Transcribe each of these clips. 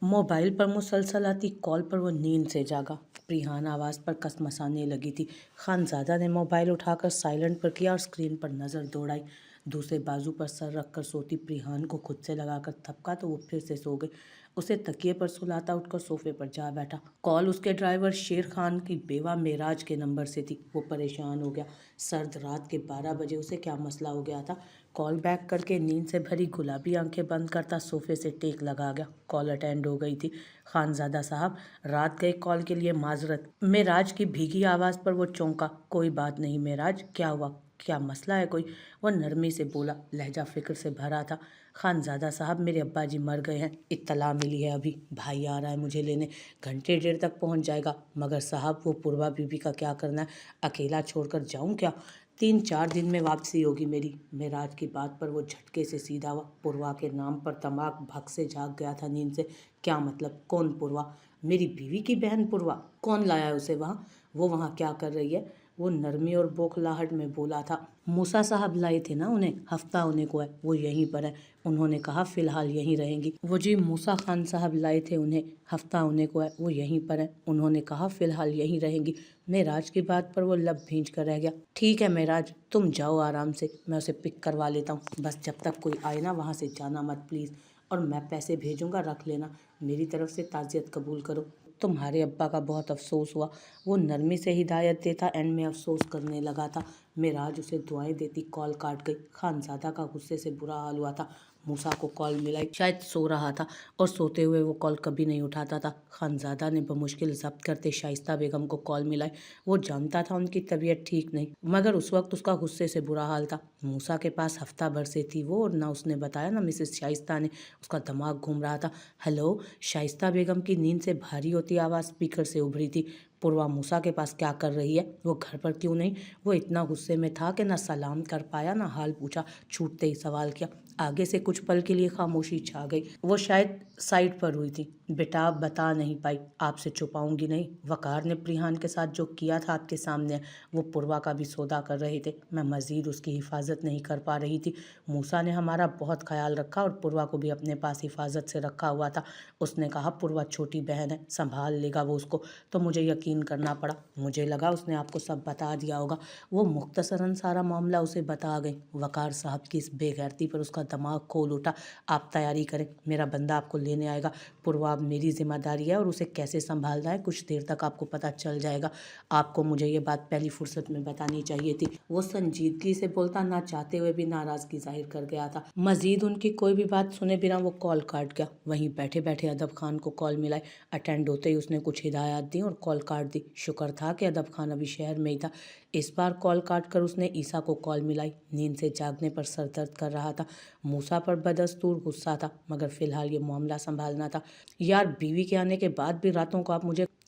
Mobile पर मुसलसल आती कॉल पर वो नींद से जागा। प्रिहान आवाज़ पर कसमसाने लगी थी। खानज़ादा ने मोबाइल उठाकर साइलेंट पर किया और स्क्रीन पर नज़र दौड़ाई। दूसरे बाजू पर सर रखकर सोती प्रिहान को खुद से लगाकर थपका तो वो फिर से सो गई। उसे तकिए पर सुलाता उठकर सोफे पर जा बैठा। कॉल उसके ड्राइवर शेर खान की बेवा मेराज के नंबर से थी। वो परेशान हो गया। सर्द रात के 12 बजे उसे क्या मसला हो गया था। कॉल बैक करके नींद से भरी गुलाबी आंखें बंद करता सोफे से टेक लगा गया। कॉल अटेंड हो गई थी। खानज़ादा साहब, रात गए कॉल के लिए माजरत। मेराज की भीगी आवाज़ पर वो चौंका। कोई बात नहीं मेराज, क्या हुआ, क्या मसला है कोई? वह नरमी से बोला, लहजा फिक्र से भरा था। खानज़ादा साहब, मेरे अब्बा जी मर गए हैं। इत्तला मिली है अभी। भाई आ रहा है मुझे लेने, घंटे डेढ़ तक पहुंच जाएगा। मगर साहब, वो पूर्वा बीबी का क्या करना है? अकेला छोड़कर जाऊं क्या? 3-4 दिन में वापसी होगी मेरी। मेराज की बात पर वो झटके से सीधा हुआ। पूर्वा के नाम पर दिमाग भग से जाग गया था नींद से। क्या मतलब? कौन पूर्वा? मेरी बीवी की बहन पूर्वा? कौन लाया उसे वहाँ? वो वहाँ क्या कर रही है? वो नरमी और बौखलाहट में बोला था। मूसा साहब लाए थे ना उन्हें, हफ्ता होने को है, वो यहीं पर है। उन्होंने कहा फिलहाल यहीं रहेंगी। वो जी मूसा खान साहब लाए थे उन्हें, हफ्ता होने को है, वो यहीं पर है। उन्होंने कहा फिलहाल यहीं रहेंगी। मेराज की बात पर वो लब भींच कर रह गया। ठीक है मेराज, तुम जाओ आराम से, मैं उसे पिक करवा लेता हूँ। बस जब तक कोई आए ना वहाँ से जाना मत प्लीज़। और मैं पैसे भेजूंगा, रख लेना। मेरी तरफ से ताज़ियत कबूल करो। तुम्हारे अब्बा का बहुत अफसोस हुआ। वो नरमी से हिदायत देता एंड में अफसोस करने लगा था। मेराज उसे दुआएं देती कॉल काट गई। खानज़ादा का गुस्से से बुरा हाल हुआ था। मूसा को कॉल मिलाई, शायद सो रहा था और सोते हुए वो कॉल कभी नहीं उठाता था। खानज़ादा ने बमुश्किल जब्त करते शाइस्ता बेगम को कॉल मिलाई। वो जानता था उनकी तबीयत ठीक नहीं, मगर उस वक्त उसका गुस्से से बुरा हाल था। मूसा के पास हफ्ता भर से थी वो, और ना उसने बताया ना मिसेस शाइस्ता ने। उसका दिमाग घूम रहा था। हेलो, शाइस्ता बेगम की नींद से भारी होती आवाज़ स्पीकर से उभरी थी। पूर्वा मूसा के पास क्या कर रही है? वो घर पर क्यों नहीं? वो इतना गुस्से में था कि ना सलाम कर पाया ना हाल पूछा। छूटते ही सवाल किया। आगे से कुछ पल के लिए खामोशी छा गई। वो शायद साइड पर हुई थी। बेटा आप बता नहीं पाई, आपसे छुपाऊंगी नहीं। वकार ने प्रिहान के साथ जो किया था आपके सामने। वो पूर्वा का भी सौदा कर रहे थे, मैं मजीद उसकी हिफाजत नहीं कर पा रही थी। मूसा ने हमारा बहुत ख्याल रखा और पूर्वा को भी अपने पास हिफाजत से रखा हुआ था। उसने कहा पूर्वा छोटी बहन है, संभाल लेगा वो उसको। तो मुझे यकीन करना पड़ा। मुझे लगा उसने आपको सब बता दिया होगा। वो मुख्तसरन सारा मामला उसे बता गई। वकार साहब की इस बेगैरती पर उसका दिमाग खोल उठा। आप तैयारी करें, मेरा बंदा आपको लेने आएगा। पूर्वा अब मेरी जिम्मेदारी है और उसे कैसे संभालना है कुछ देर तक आपको पता चल जाएगा। आपको मुझे ये बात पहली फुर्सत में बतानी चाहिए थी। वो संजीदगी से बोलता, ना चाहते हुए भी नाराजगी जाहिर कर गया था। मजीद उनकी कोई भी बात सुने बिना वो कॉल काट गया। वहीं बैठे बैठे अदब खान को कॉल मिलाई। अटेंड होते ही उसने कुछ हिदायत दी और कॉल काट दी। शुक्र था कि अदब खान अभी शहर में ही था। इस बार कॉल काट कर उसने ईसा को कॉल मिलाई। नींद से जागने पर सर दर्द कर रहा था। मूसा पर बदस्तूर गुस्सा था, मगर फिलहाल ये मामला संभालना था। यार, बीवी के आने के बाद भी रातों को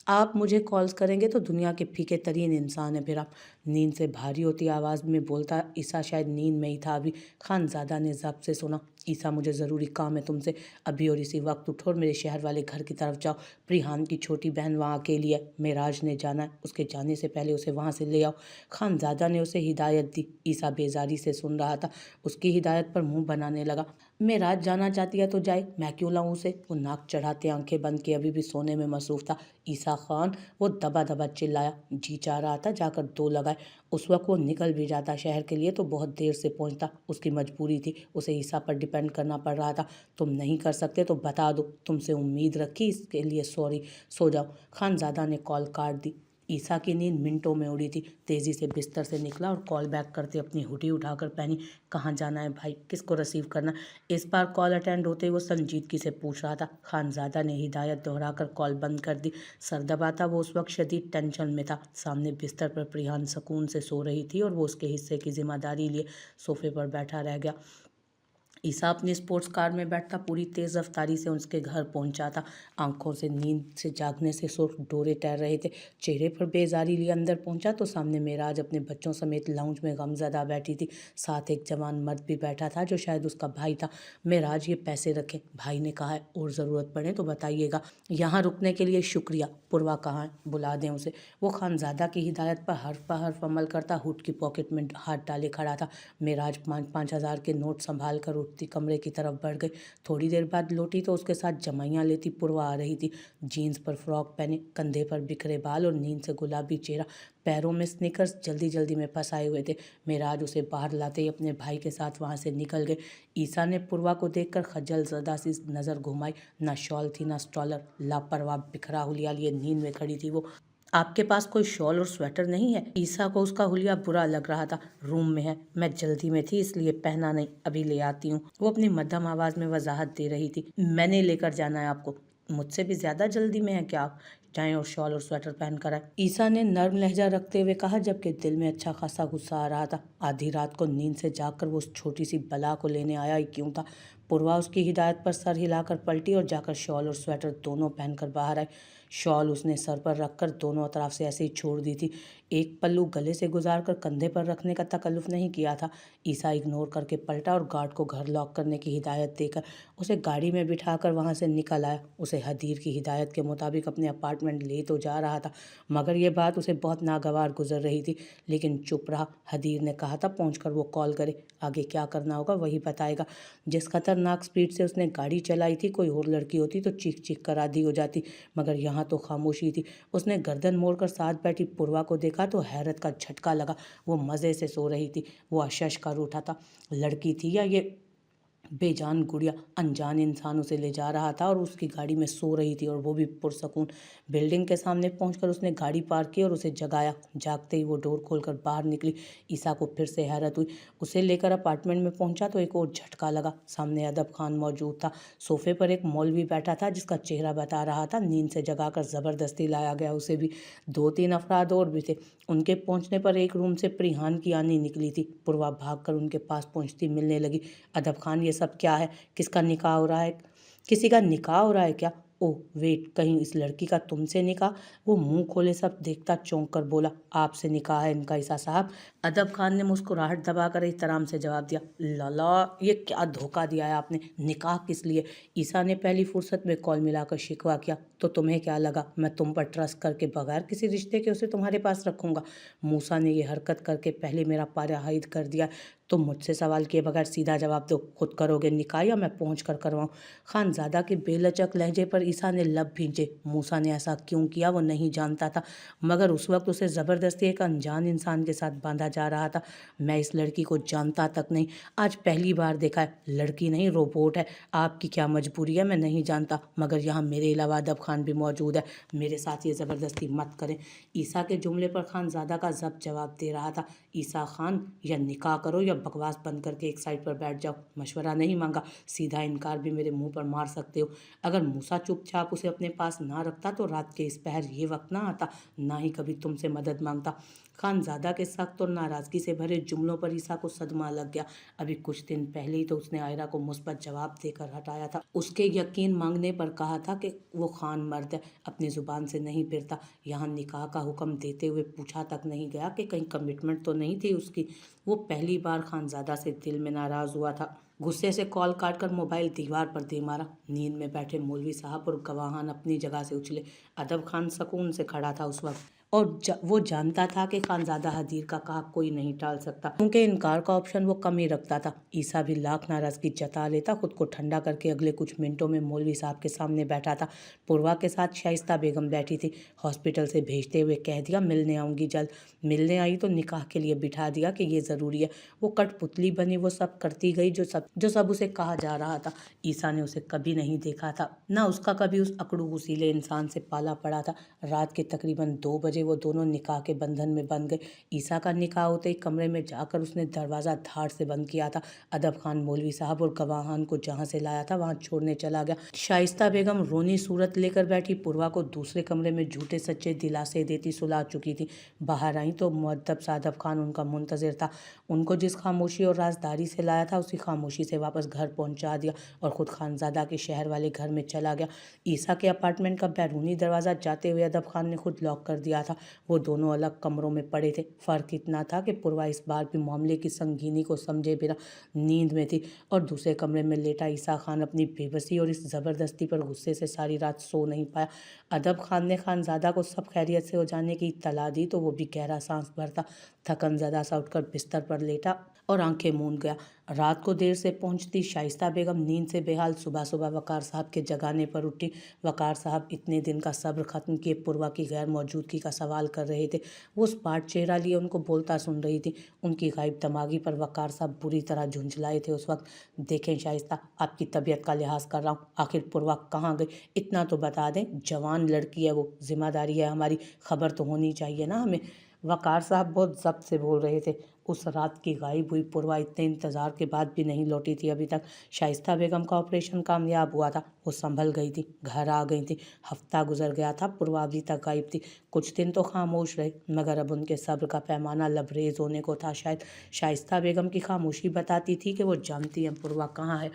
आप मुझे कॉल्स करेंगे तो दुनिया के फीके तरीन इंसान है फिर आप। नींद से भारी होती आवाज़ में बोलता ईसा शायद नींद में ही था अभी। खानज़ादा ने ज़ब्त से सुना। ईसा, मुझे ज़रूरी काम है तुमसे, अभी और इसी वक्त उठो और मेरे शहर वाले घर की तरफ जाओ। प्रिहान की छोटी बहन वहाँ अकेली है, मेराज ने जाना है, उसके जाने से पहले उसे वहाँ से ले आओ। खानज़ादा ने उसे हिदायत दी। ईसा बेजारी से सुन रहा था। उसकी हिदायत पर मुंह बनाने लगा। मेराज जाना चाहती है तो जाए, मैं क्यों लाऊं उसे? वो नाक चढ़ाते आंखें बंद के अभी भी सोने में मसरूफ था। ईसा खान, वो दबा दबा चिल्लाया। जी चाह रहा था जाकर दो लगाए। उस वक्त वो निकल भी जाता शहर के लिए तो बहुत देर से पहुंचता। उसकी मजबूरी थी, उसे ईसा पर डिपेंड करना पड़ रहा था। तुम नहीं कर सकते तो बता दो, तुमसे उम्मीद रखी, इसके लिए सॉरी, सो जाओ। खानज़ादा ने कॉल काट दी। ईसा की नींद मिनटों में उड़ी थी। तेज़ी से बिस्तर से निकला और कॉल बैक करते अपनी हुडी उठाकर पहनी। कहाँ जाना है भाई, किसको रिसीव करना? इस बार कॉल अटेंड होते ही वो संजीदगी से पूछ रहा था। खानज़ादा ने हिदायत दोहराकर कॉल बंद कर दी। सर दबाता वो उस वक्त शदीद टेंशन में था। सामने बिस्तर पर प्रिहान सुकून से सो रही थी और वो उसके हिस्से की जिम्मेदारी लिए सोफे पर बैठा रह गया। ईसा अपनी स्पोर्ट्स कार में बैठता पूरी तेज़ रफ्तारी से उसके घर पहुंचा था। आंखों से नींद से जागने से सिर्फ डोरे तैर रहे थे। चेहरे पर बेजारी लिए अंदर पहुंचा तो सामने मेराज अपने बच्चों समेत लाउंज में गमज़दा बैठी थी। साथ एक जवान मर्द भी बैठा था जो शायद उसका भाई था। मेराज, ये पैसे रखें, भाई ने कहा है, और ज़रूरत पड़े तो बताइएगा। यहाँ रुकने के लिए शुक्रिया। पूर्वा कहाँ है? बुला दें उसे। वो खानज़ादा की हिदायत पर हर्फ अमल करता हुड की पॉकेट में हाथ डाले खड़ा था। मेराज 5-5 हज़ार के नोट संभाल कर सोचती कमरे की तरफ बढ़ गई। थोड़ी देर बाद लौटी तो उसके साथ जमाइयाँ लेती पूर्वा आ रही थी। जीन्स पर फ्रॉक पहने, कंधे पर बिखरे बाल और नींद से गुलाबी चेहरा, पैरों में स्नीकर्स जल्दी जल्दी में फंसाए हुए थे। मेराज उसे बाहर लाते ही अपने भाई के साथ वहाँ से निकल गए। ईसा ने पूर्वा को देखकर खज्जल ज़दा सी नज़र घुमाई। ना शॉल थी ना स्टॉलर, लापरवाह बिखरा हुलिया लिए नींद में खड़ी थी वो। आपके पास कोई शॉल और स्वेटर नहीं है? ईसा को उसका हुलिया बुरा लग रहा था। रूम में है, मैं जल्दी में थी इसलिए पहना नहीं, अभी ले आती हूँ, वो अपनी मध्यम आवाज़ में वजाहत दे रही थी। मैंने लेकर जाना है आपको। मुझसे भी ज़्यादा जल्दी में है क्या आप? जाएं और शॉल और स्वेटर पहन कर आए, ईसा ने नर्म लहजा रखते हुए कहा, जबकि दिल में अच्छा खासा गुस्सा आ रहा था। आधी रात को नींद से जागकर वो उस छोटी सी बला को लेने आया ही क्यों था। पूर्वा उसकी हिदायत पर सर हिलाकर पलटी और जाकर शॉल और स्वेटर दोनों पहनकर बाहर आई। शॉल उसने सर पर रखकर दोनों तरफ से ऐसे ही छोड़ दी थी। एक पल्लू गले से गुजार कर कंधे पर रखने का तकल्लुफ़ नहीं किया था। ईसा इग्नोर करके पलटा और गार्ड को घर लॉक करने की हिदायत देकर उसे गाड़ी में बिठाकर वहाँ से निकल आया। उसे हदीर की हिदायत के मुताबिक अपने अपार्टमेंट ले तो जा रहा था, मगर यह बात उसे बहुत नागवार गुजर रही थी। लेकिन चुप रहा। हदीर ने कहा था पहुँचकर वो कॉल करे, आगे क्या करना होगा वही बताएगा। जिस खतरनाक स्पीड से उसने गाड़ी चलाई थी, कोई और लड़की होती तो चीख चीख कर आधी हो जाती, मगर यहाँ तो खामोशी थी। उसने गर्दन मोड़कर साथ बैठी पूर्वा को देखा तो हैरत का झटका लगा। वो मज़े से सो रही थी। वो अशश कर उठा था। लड़की थी या ये बेजान गुड़िया? अनजान इंसान उसे ले जा रहा था और उसकी गाड़ी में सो रही थी, और वो भी पुरसकून। बिल्डिंग के सामने पहुंचकर उसने गाड़ी पार्क की और उसे जगाया। जागते ही वो डोर खोलकर बाहर निकली। ईसा को फिर से हैरत हुई। उसे लेकर अपार्टमेंट में पहुंचा तो एक और झटका लगा। सामने अदब खान मौजूद था। सोफे पर एक मौलवी बैठा था जिसका चेहरा बता रहा था नींद से जगाकर ज़बरदस्ती लाया गया उसे भी। 2-3 अफराद और भी थे। उनके पहुंचने पर एक रूम से प्रिहान की आनी निकली थी। पूर्वा भागकर उनके पास पहुंचती मिलने लगी। अदब खान, ये सब क्या है? किसका निकाह हो रहा है? किसी का निकाह हो रहा है क्या? ओह वेट, कहीं इस लड़की का तुमसे निकाह? वो मुंह खोले सब देखता चौंक कर बोला, आपसे निकाह है इनका ईसा साहब? अदब खान ने मुस्कुराहट दबाकर एहतराम से जवाब दिया, लाला ये क्या धोखा दिया है आपने? निकाह किस लिए? ईसा ने पहली फुर्सत में कॉल मिलाकर शिकवा किया, तो तुम्हें क्या लगा मैं तुम पर ट्रस्ट करके बगैर किसी रिश्ते के उसे तुम्हारे पास रखूंगा? मूसा ने यह हरकत करके पहले मेरा पारा हाइद कर दिया। तुम मुझसे सवाल किए बगैर सीधा जवाब दो, खुद करोगे निकाह या मैं पहुंच कर करवाऊँ? खानजादा के बेलचक लहजे पर ईसा ने लब भींचे। मूसा ने ऐसा क्यों किया वो नहीं जानता था, मगर उस वक्त उसे ज़बरदस्ती एक अनजान इंसान के साथ बांधा जा रहा था। मैं इस लड़की को जानता तक नहीं, आज पहली बार देखा है। लड़की नहीं रोबोट है। आपकी क्या मजबूरी है मैं नहीं जानता, मगर यहाँ मेरे अलावा अदब खान भी मौजूद है। मेरे साथ ये ज़बरदस्ती मत करें। ईसा के जुमले पर खानजादा का जब्त जवाब दे रहा था। ईसा खान, या निकाह करो या बकवास बंद करके एक साइड पर बैठ जाओ। मशवरा नहीं मांगा, सीधा इनकार भी मेरे मुंह पर मार सकते हो। अगर मूसा चुपचाप उसे अपने पास ना रखता तो रात के इस पहर ये वक्त ना आता, ना ही कभी तुमसे मदद मांगता। खानजादा के सख्त और नाराज़गी से भरे जुमलों पर ईसा को सदमा लग गया। अभी कुछ दिन पहले ही तो उसने आयरा को मुस्बत जवाब देकर हटाया था। उसके यकीन मांगने पर कहा था कि वो खान मर्द है, अपनी ज़ुबान से नहीं फिरता। यहाँ निकाह का हुक्म देते हुए पूछा तक नहीं गया कि कहीं कमिटमेंट तो नहीं थी उसकी। वो पहली बार खानजादा से दिल में नाराज़ हुआ था। गुस्से से कॉल काटकर मोबाइल दीवार पर दे मारा। नींद में बैठे मौलवी साहब और गवाहान अपनी जगह से उछले। अदब खान सुकून से खड़ा था उस वक्त, और वो जानता था कि खानजादा हदीर का कहा कोई नहीं टाल सकता, क्योंकि इनकार का ऑप्शन वो कम ही रखता था। ईसा भी लाख नाराज़गी जता लेता। खुद को ठंडा करके अगले कुछ मिनटों में मौलवी साहब के सामने बैठा था। पूर्वा के साथ शाइस्ता बेगम बैठी थी। हॉस्पिटल से भेजते हुए कह दिया मिलने आऊँगी जल्द। मिलने आई तो निकाह के लिए बिठा दिया कि ये ज़रूरी है। वो कठपुतली बनी, वो सब करती गई जो सब उसे कहा जा रहा था। ईसा ने उसे कभी नहीं देखा था, ना उसका कभी उस अकड़ू उसीले इंसान से पाला पड़ा था। रात के तकरीबन 2 बजे वो दोनों निकाह के बंधन में बंध गए। ईसा का निकाह होते ही कमरे में जाकर उसने दरवाज़ा धाड़ से बंद किया था। अदब खान मौलवी साहब और गवाहान को जहाँ से लाया था वहाँ छोड़ने चला गया। शाइस्ता बेगम रोनी सूरत लेकर बैठी पूर्वा को दूसरे कमरे में झूठे सच्चे दिलासे देती सुला चुकी थी। बाहर आई तो मुअद्दब सा अदब खान उनका मुंतज़िर था। उनको जिस खामोशी और राजदारी से लाया था उसी खामोशी से वापस घर पहुंचा दिया और ख़ुद खानजादा के शहर वाले घर में चला गया। ईसा के अपार्टमेंट का बैरूनी दरवाज़ा जाते हुए अदब खान ने खुद लॉक कर दिया था। वो दोनों अलग कमरों में पड़े थे। फ़र्क इतना था कि पूर्वा इस बार भी मामले की संगीनी को समझे बिना नींद में थी, और दूसरे कमरे में लेटा ईसा खान अपनी बेबसी और इस ज़बरदस्ती पर गुस्से से सारी रात सो नहीं पाया। अदब खान ने खानजादा को सब खैरियत से हो जाने की इत्तला दी तो वो भी गहरा सांस भरता थकन ज़दा सा उठकर बिस्तर पर लेटा। और आंखें मूंद गया। रात को देर से पहुंचती शाइस्ता बेगम नींद से बेहाल सुबह सुबह वकार साहब के जगाने पर उठी। वकार साहब इतने दिन का सब्र खत्म किए पूर्वा की गैर मौजूदगी का सवाल कर रहे थे। वो स्पाट चेहरा लिए उनको बोलता सुन रही थी। उनकी गायब दिमागी पर वकार साहब बुरी तरह झुंझलाए थे उस वक्त। देखें शाइस्ता, आपकी तबीयत का लिहाज कर रहा हूँ, आखिर पूर्वा कहाँ गई, इतना तो बता दें। जवान लड़की है वो, जिम्मेदारी है हमारी, खबर तो होनी चाहिए ना हमें। वकार साहब बहुत जब्त से बोल रहे थे। उस रात की गायब हुई पूर्वा इतने इंतज़ार के बाद भी नहीं लौटी थी अभी तक। शाइस्ता बेगम का ऑपरेशन कामयाब हुआ था, वो संभल गई थी, घर आ गई थी। हफ्ता गुजर गया था, पूर्वा अभी तक गायब थी। कुछ दिन तो खामोश रहे, मगर अब उनके सब्र का पैमाना लबरेज होने को था शायद। शाइस्ता बेगम की खामोशी बताती थी कि वो जानती हैं पूर्वा कहाँ है।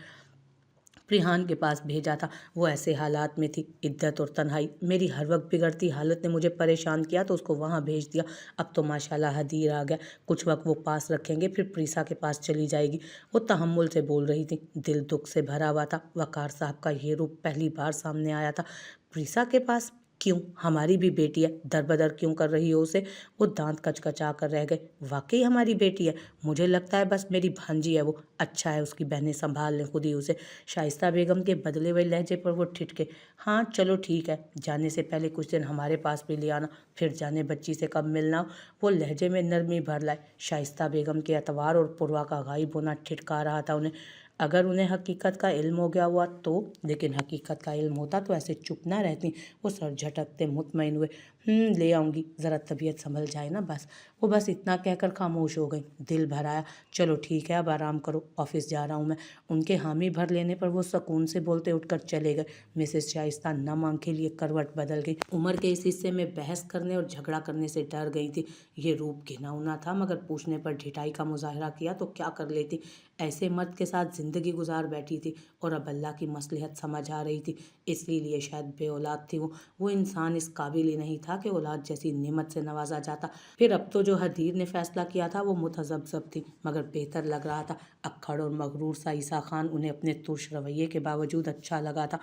प्रिहान के पास भेजा था, वो ऐसे हालात में थी, इद्दत और तन्हाई। मेरी हर वक्त बिगड़ती हालत ने मुझे परेशान किया तो उसको वहाँ भेज दिया। अब तो माशाल्लाह हदीर आ गया, कुछ वक्त वो पास रखेंगे, फिर प्रीसा के पास चली जाएगी। वो तहम्मुल से बोल रही थी, दिल दुख से भरा हुआ था। वकार साहब का ये रूप पहली बार सामने आया था। प्रीसा के पास क्यों? हमारी भी बेटी है, दरबदर क्यों कर रही हो उसे? वो दांत कचकचा कर रह गए। वाकई हमारी बेटी है? मुझे लगता है बस मेरी भांजी है वो। अच्छा है उसकी बहनें संभाल लें खुद ही उसे। शाइस्ता बेगम के बदले हुए लहजे पर वो ठिठके। हाँ चलो ठीक है, जाने से पहले कुछ दिन हमारे पास भी ले आना, फिर जाने बच्ची से कब मिलना हो। वो लहजे में नरमी भर लाए। शाइस्ता बेगम के अतवार और पूर्वा का गायब होना ठिठका रहा था उन्हें। अगर उन्हें हकीकत का इल्म हो गया हुआ तो, लेकिन हकीकत का इल्म होता तो ऐसे चुप ना रहती। वो सर झटकते मुतमईन हुए। ले आऊँगी, ज़रा तबीयत संभल जाए ना बस। वो बस इतना कहकर खामोश हो गई। दिल भर आया। चलो ठीक है, अब आराम करो, ऑफिस जा रहा हूँ मैं। उनके हामी भर लेने पर वो सुकून से बोलते उठकर चले गए। मिसेस शाइस्ता नम आंखें लिए करवट बदल गई। उम्र के इस हिस्से में बहस करने और झगड़ा करने से डर गई थी। ये रूप घिनौना था, मगर पूछने पर ढिठाई का मुजाहरा किया तो क्या कर लेती। ऐसे मर्द के साथ जिंदगी गुजार बैठी थी और अब अल्लाह की मसलहत समझ आ रही थी। इसलिए शायद बे औलाद थी वो इंसान इस काबिल ही नहीं था कि औलाद जैसी नेमत से नवाजा जाता। फिर अब तो जो हदीर ने फैसला किया था वो मुतज़ब्ज़ब थी, मगर बेहतर लग रहा था। अक्खड़ और मगरूर सा ईसा खान उन्हें अपने तुर्श रवैये के बावजूद अच्छा लगा था।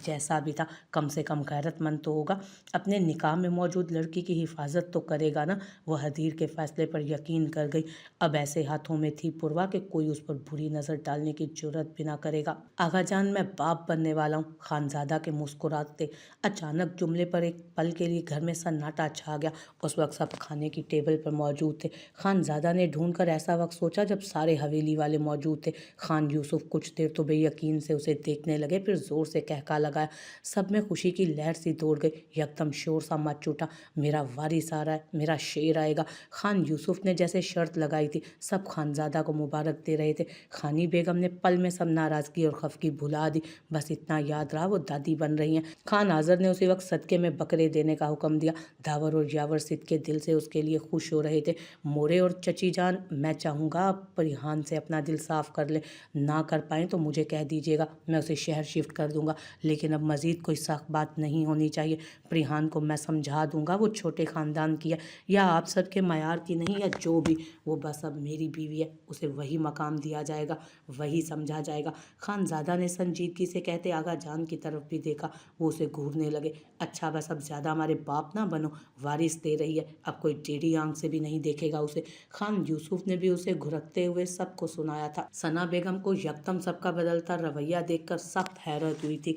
जैसा भी था, कम से कम गैरतमंद तो होगा, अपने निकाह में मौजूद लड़की की हिफाजत तो करेगा ना। वह हदीर के फैसले पर यकीन कर गई। अब ऐसे हाथों में थी पूर्वा कि कोई उस पर बुरी नज़र डालने की जुर्रत भी ना करेगा। आगा जान, मैं बाप बनने वाला हूँ, खानजादा के मुस्कुराते अचानक जुमले पर एक पल के लिए घर में सन्नाटा छा गया। उस वक्त सब खाने की टेबल पर मौजूद थे। खानजादा ने ढूंढकर ऐसा वक्त सोचा जब सारे हवेली वाले मौजूद थे। खान यूसुफ कुछ देर तो बेयकीन से उसे देखने लगे, फिर जोर से कहका लगाया। सब में खुशी की लहर सी दौड़ गई। यकदम शोर सा मच उठा, मेरा वारिस आ रहा है, मेरा शेर आएगा। खान यूसुफ ने जैसे शर्त लगाई थी। सब खानजादा को मुबारक दे रहे थे। खानी बेगम ने पल में सब नाराज़गी और खफगी भुला दी। बस इतना याद रहा वो दादी बन रही हैं। खान आज़र ने उसी वक्त सदके में बकरे देने का हुक्म दिया। दावर और यावर सिद्ध के दिल से उसके लिए खुश हो रहे थे। मोरे और चची जान, मैं चाहूँगा आप परिहान से अपना दिल साफ़ कर ले। ना कर पाएँ तो मुझे कह दीजिएगा, मैं उसे शहर शिफ्ट कर दूँगा, लेकिन अब मज़ीद कोई सख्त बात नहीं होनी चाहिए। परिहान को मैं समझा दूँगा वो छोटे ख़ानदान की है, या आप सब के मयार की नहीं, या जो भी, वो बस अब मेरी बीवी है, उसे वही मकाम दिया जाएगा, वही समझा जाएगा। खानजादा ने संजीदगी से कहते आगा जान की तरफ भी देखा। वो उसे घूरने लगे। अच्छा बस अब ज़्यादा हमारे बाप ना बनो, वारिस दे रही है, अब कोई टेढ़ी आंख से भी नहीं देखेगा उसे। खान यूसुफ ने भी उसे घुरकते हुए सबको सुनाया था। सना बेगम को यकदम सबका बदलता रवैया देखकर सख्त हैरत हुई थी।